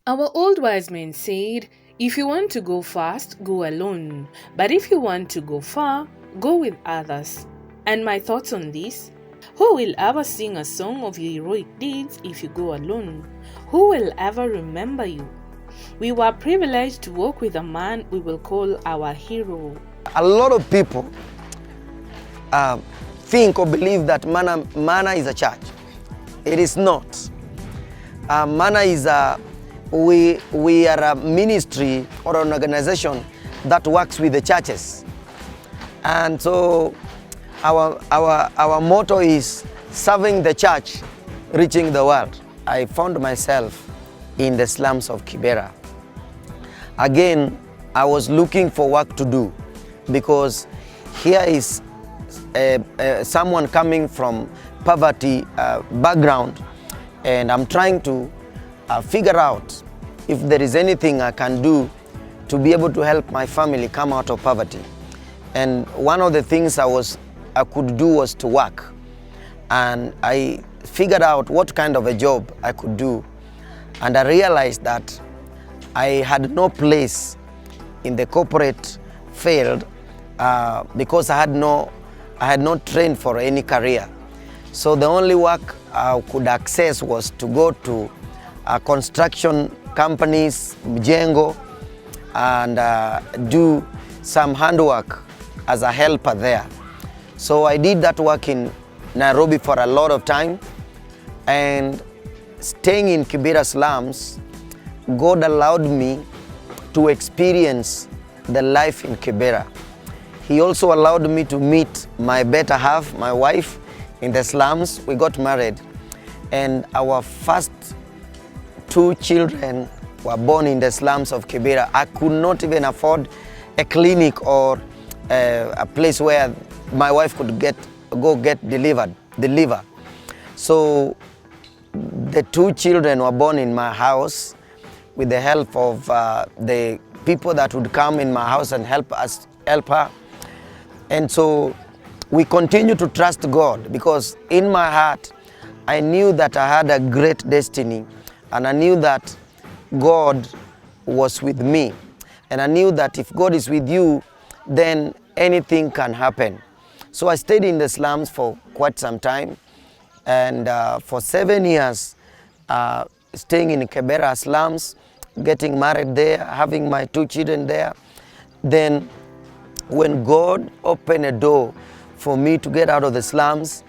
Our old wise men said, if you want to go fast, go alone. But if you want to go far, go with others. And my thoughts on this? Who will ever sing a song of your heroic deeds if you go alone? Who will ever remember you? We were privileged to work with a man we will call our hero. A lot of people think or believe that Manna is a church. It is not. Manna is we are a ministry or an organization that works with the churches. And so our motto is serving the church, reaching the world. I found myself in the slums of Kibera. Again, I was looking for work to do because here is someone coming from poverty background, and I'm trying to figure out if there is anything I can do to be able to help my family come out of poverty. And one of the things I could do was to work. And I figured out what kind of a job I could do. And I realized that I had no place in the corporate field because I had not trained for any career. So the only work I could access was to go to construction companies, mjengo, and do some handwork as a helper there. So I did that work in Nairobi for a lot of time, and staying in Kibera slums, God allowed me to experience the life in Kibera. He also allowed me to meet my better half, my wife, in the slums. We got married, and our first 2 children were born in the slums of Kibera. I could not even afford a clinic or a place where my wife could go get deliver. So the 2 children were born in my house with the help of the people that would come in my house and help her. And so we continue to trust God, because in my heart I knew that I had a great destiny, and I knew that God was with me. And I knew that if God is with you, then anything can happen. So I stayed in the slums for quite some time, and for 7 years, staying in Kibera slums, getting married there, having my 2 children there. Then when God opened a door for me to get out of the slums,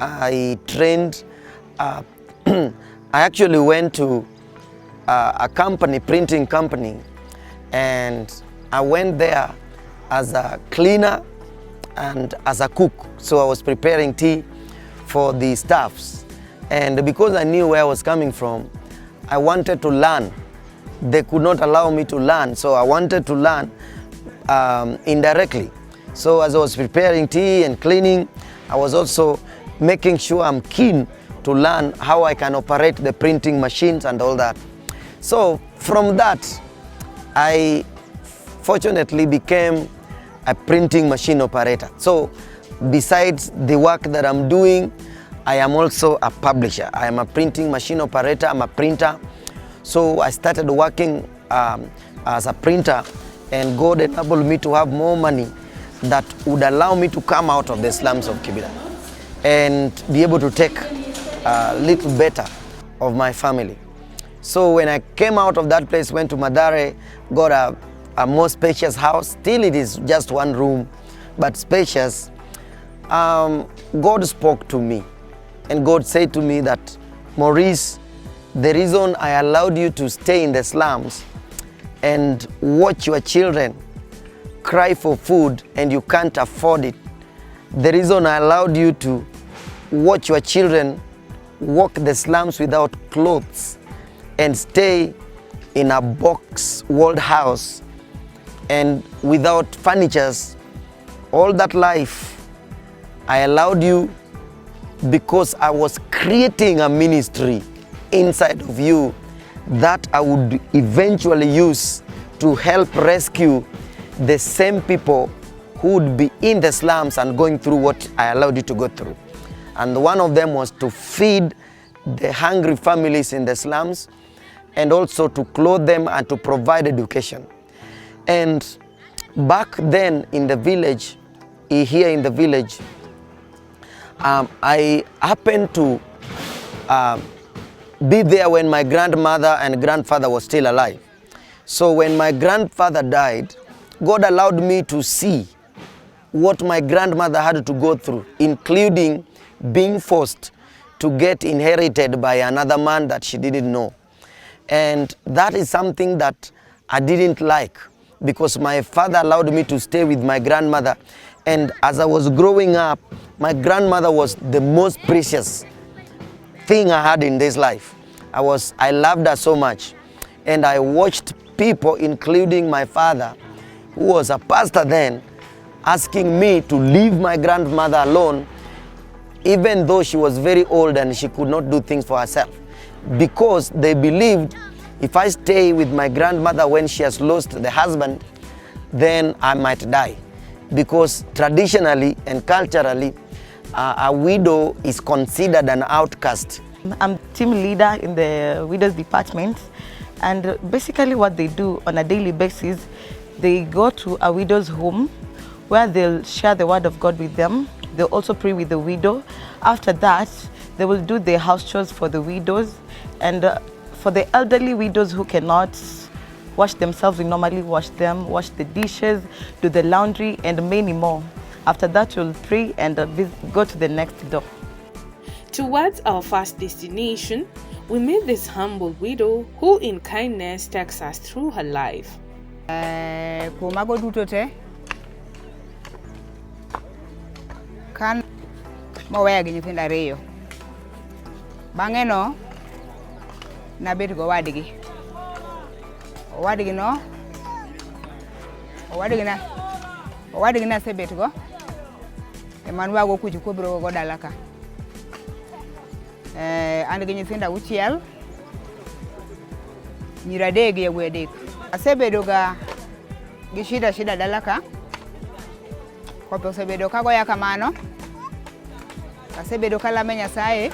I trained. I actually went to a company, printing company, and I went there as a cleaner and as a cook. So I was preparing tea for the staffs. And because I knew where I was coming from, I wanted to learn. They could not allow me to learn, so I wanted to learn indirectly. So as I was preparing tea and cleaning, I was also making sure I'm keen to learn how I can operate the printing machines and all that. So from that, I fortunately became a printing machine operator. So besides the work that I'm doing, I am also a publisher. I am a printing machine operator, I'm a printer. So I started working as a printer, and God enabled me to have more money that would allow me to come out of the slums of Kibera and be able to take a little better of my family. So when I came out of that place, went to Madare, got a more spacious house. Still it is just 1 room, but spacious. God spoke to me, and God said to me that, Maurice, the reason I allowed you to stay in the slums and watch your children cry for food and you can't afford it, the reason I allowed you to watch your children walk the slums without clothes and stay in a box-walled house and without furnitures, all that life, I allowed you because I was creating a ministry inside of you that I would eventually use to help rescue the same people who would be in the slums and going through what I allowed you to go through. And one of them was to feed the hungry families in the slums and also to clothe them and to provide education. And back then in the village, here in the village, I happened to be there when my grandmother and grandfather was still alive. So when my grandfather died, God allowed me to see what my grandmother had to go through, including being forced to get inherited by another man that she didn't know. And that is something that I didn't like, because my father allowed me to stay with my grandmother. And as I was growing up, my grandmother was the most precious thing I had in this life. I loved her so much. And I watched people, including my father, who was a pastor then, asking me to leave my grandmother alone, even though she was very old and she could not do things for herself, because they believed if I stay with my grandmother when she has lost the husband, then I might die. Because traditionally and culturally, a widow is considered an outcast. I'm team leader in the widows department, and basically what they do on a daily basis, they go to a widow's home where they'll share the word of God with them. They'll also pray with the widow. After that, they will do the house chores for the widows, and for the elderly widows who cannot wash themselves, we normally wash them, wash the dishes, do the laundry, and many more. After that, we'll pray and go to the next door. Towards our first destination, we meet this humble widow who in kindness takes us through her life. Kan mawaya gi nyithindo ariyo. Bang'e no nabet go wadgi. Owadgi na sebet go. Eman wago kuchu kobro go dalaka. An gi nyithindo auchiel. Nyiri adek gi yawuoyi adek. Asebedo ga gi shida dalaka. Koth osebedo kagoya kamano. Asebedo kalame Nyasaye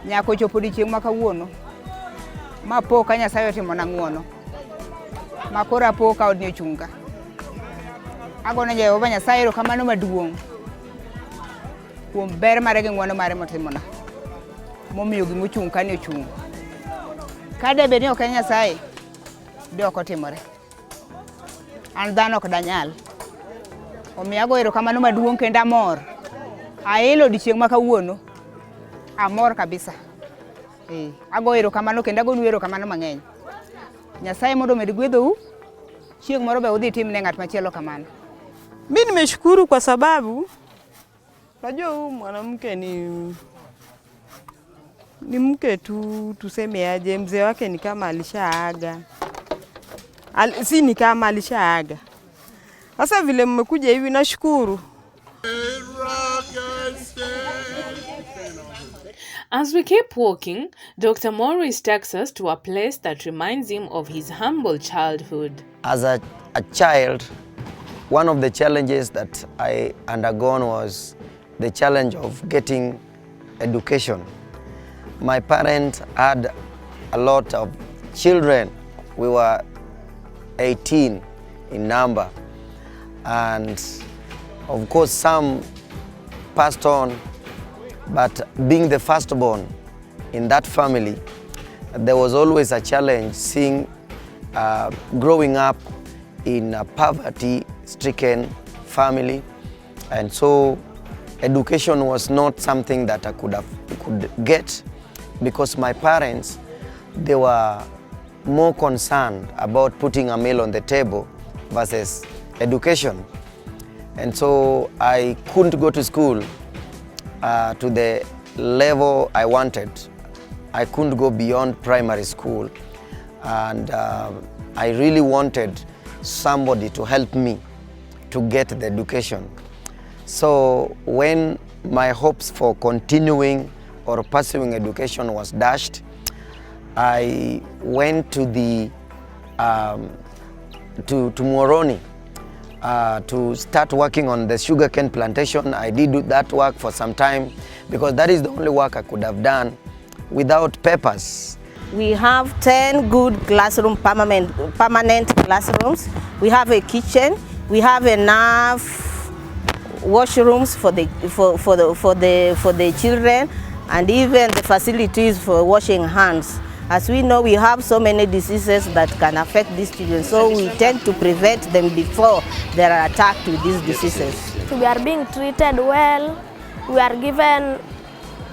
nyaka ochopo odiechieng' ma kawuono. Ma po ka Nyasaye otimona ng'uono. Ma koro apo ka odni ochunga. Agone Jehova Nyasaye erokamano maduong' kuom ber mare gi ng'uono mare motimona. Momiyo gima ochung' ka ni ochung'. Ka debed ni ok en Nyasaye, de ok otimore. An dhano ok danyal. Omiyo ago erokamano maduong' kendo amor. Aelo odiechieng' ma kawuono. Amor kabisa. Ago erokamano kendo agonu erokamano mang'eny. Nyasaye mondo omed gwedhou. Chieng' moro be udhi timne ng'at machielo kamano. Mimi nimeshukuru kwa sababu najua huyu mwanamke ni mke tu, tuseme aje, mzee wake ni kama alishaaga. Si ni kama alishaaga. Sasa vile mmekuja hivi nashukuru. As we keep walking, Dr. Maurice takes us to a place that reminds him of his humble childhood. As a child, one of the challenges that I undergone was the challenge of getting education. My parents had a lot of children. We were 18 in number. And of course some passed on, but being the firstborn in that family, there was always a challenge seeing growing up in a poverty-stricken family. And so education was not something that I could get, because my parents, they were more concerned about putting a meal on the table versus education. And so I couldn't go to school to the level I wanted. I couldn't go beyond primary school, and I really wanted somebody to help me to get the education. So when my hopes for continuing or pursuing education was dashed, I went to the to Moroni to start working on the sugarcane plantation. I did do that work for some time because that is the only work I could have done without papers. We have 10 good classroom, permanent classrooms. We have a kitchen. We have enough washrooms for the children, and even the facilities for washing hands. As we know, we have so many diseases that can affect these children, so we tend to prevent them before they are attacked with these diseases. We are being treated well. We are given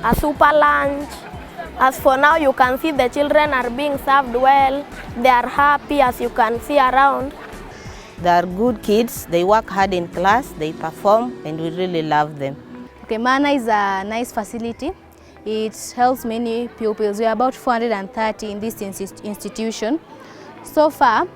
a super lunch. As for now, you can see the children are being served well. They are happy, as you can see around. They are good kids. They work hard in class. They perform, and we really love them. Okay, Manna is a nice facility. It helps many pupils. We are about 430 in this institution. So far,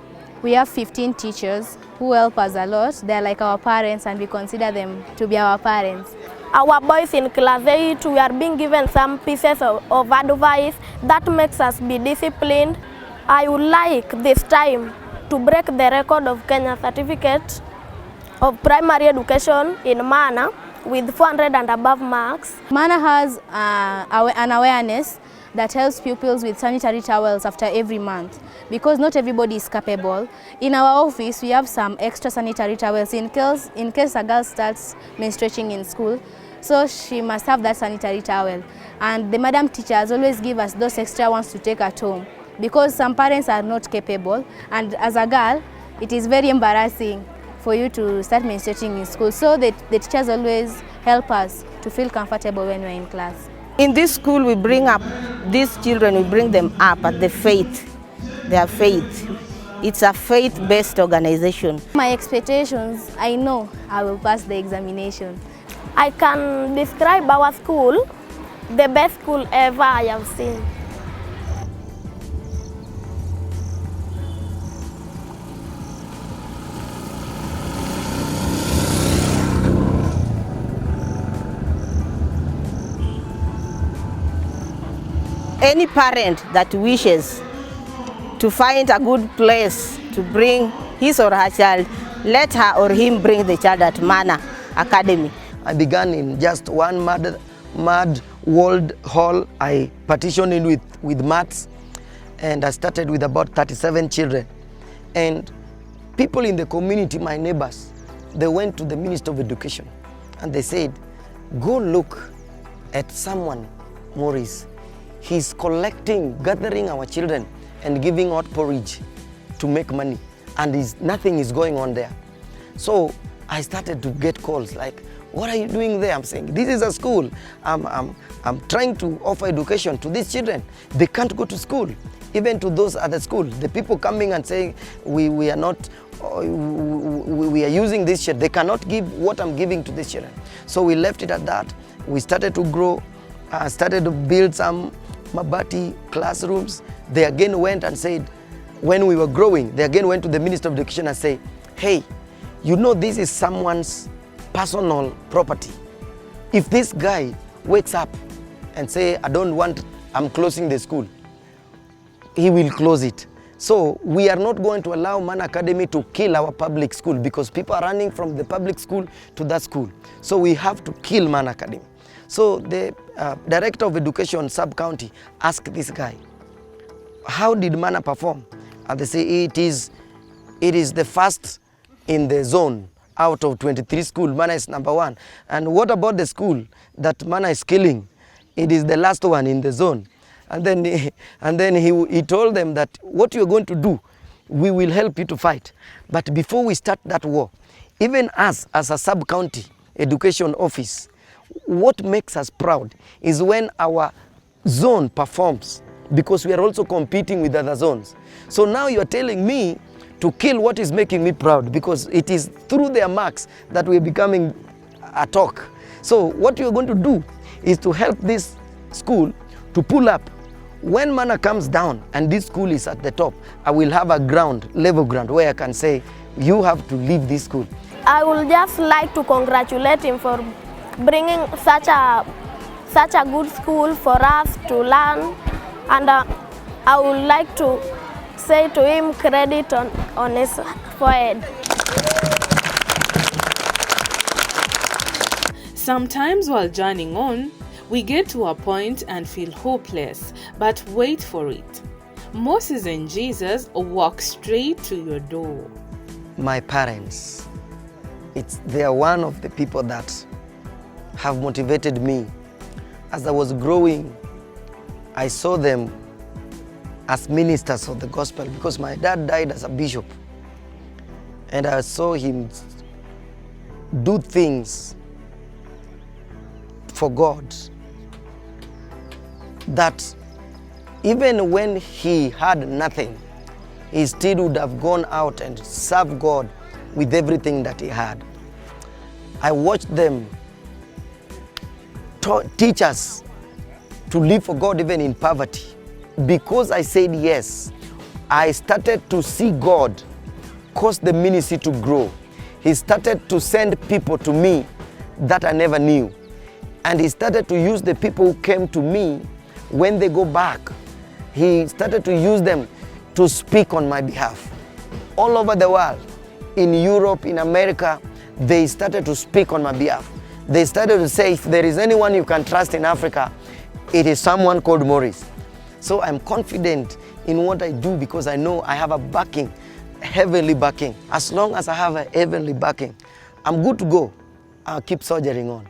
we have 15 teachers who help us a lot. They are like our parents, and we consider them to be our parents. Our boys in class 8, we are being given some pieces of advice that makes us be disciplined. I would like this time to break the record of Kenya certificate of primary education in Manna with 400 and above marks. Manna has an awareness that helps pupils with sanitary towels after every month, because not everybody is capable. In our office, we have some extra sanitary towels in case a girl starts menstruating in school, so she must have that sanitary towel. And the madam teachers always give us those extra ones to take at home, because some parents are not capable, and as a girl, it is very embarrassing for you to start menstruating in school. So the teachers always help us to feel comfortable when we're in class. In this school, we bring up these children, we bring them up at the faith, their faith. It's a faith-based organization. My expectations, I know I will pass the examination. I can describe our school, the best school ever I have seen. Any parent that wishes to find a good place to bring his or her child, let her or him bring the child at Manna Academy. I began in just one mud walled hall. I partitioned it with mats, and I started with about 37 children. And people in the community, my neighbors, they went to the Minister of Education and they said, go look at someone, Maurice. He's gathering our children and giving out porridge to make money, and nothing is going on there. So I started to get calls like, what are you doing there? I'm saying, this is a school. I'm trying to offer education to these children. They can't go to school, even to those other schools. The people coming and saying, we are using this shit. They cannot give what I'm giving to these children. So we left it at that. We started to grow, started to build some Mabati classrooms. They again went and said, when we were growing, they again went to the Minister of Education and say, hey, you know this is someone's personal property. If this guy wakes up and say, I'm closing the school, he will close it. So we are not going to allow Manna Academy to kill our public school, because people are running from the public school to that school. So we have to kill Manna Academy. So the Director of Education sub-county asked this guy, how did Manna perform? And they say it is the first in the zone out of 23 schools. Manna is number 1. And what about the school that Manna is killing? It is the last one in the zone. And then he told them that what you are going to do, we will help you to fight. But before we start that war, even us as a sub-county education office, what makes us proud is when our zone performs, because we are also competing with other zones. So now you are telling me to kill what is making me proud, because it is through their marks that we are becoming a talk. So what you are going to do is to help this school to pull up. When Manna comes down and this school is at the top, I will have a level ground, where I can say, you have to leave this school. I would just like to congratulate him for bringing such a good school for us to learn, and I would like to say to him, credit on his forehead. Sometimes while journeying on, we get to a point and feel hopeless, but wait for it. Moses and Jesus walk straight to your door. My parents, they are one of the people that have motivated me. As I was growing, I saw them as ministers of the gospel because my dad died as a bishop. And I saw him do things for God that even when he had nothing, he still would have gone out and served God with everything that he had. I watched them teach us to live for God even in poverty. Because I said yes, I started to see God cause the ministry to grow. He started to send people to me that I never knew. And he started to use the people who came to me when they go back. He started to use them to speak on my behalf. All over the world, in Europe, in America, they started to speak on my behalf. They started to say, if there is anyone you can trust in Africa, it is someone called Maurice. So I'm confident in what I do because I know I have a backing, heavenly backing. As long as I have a heavenly backing, I'm good to go. I'll keep soldiering on.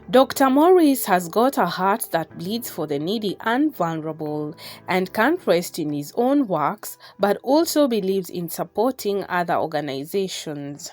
Dr. Maurice has got a heart that bleeds for the needy and vulnerable and can't rest in his own works, but also believes in supporting other organizations.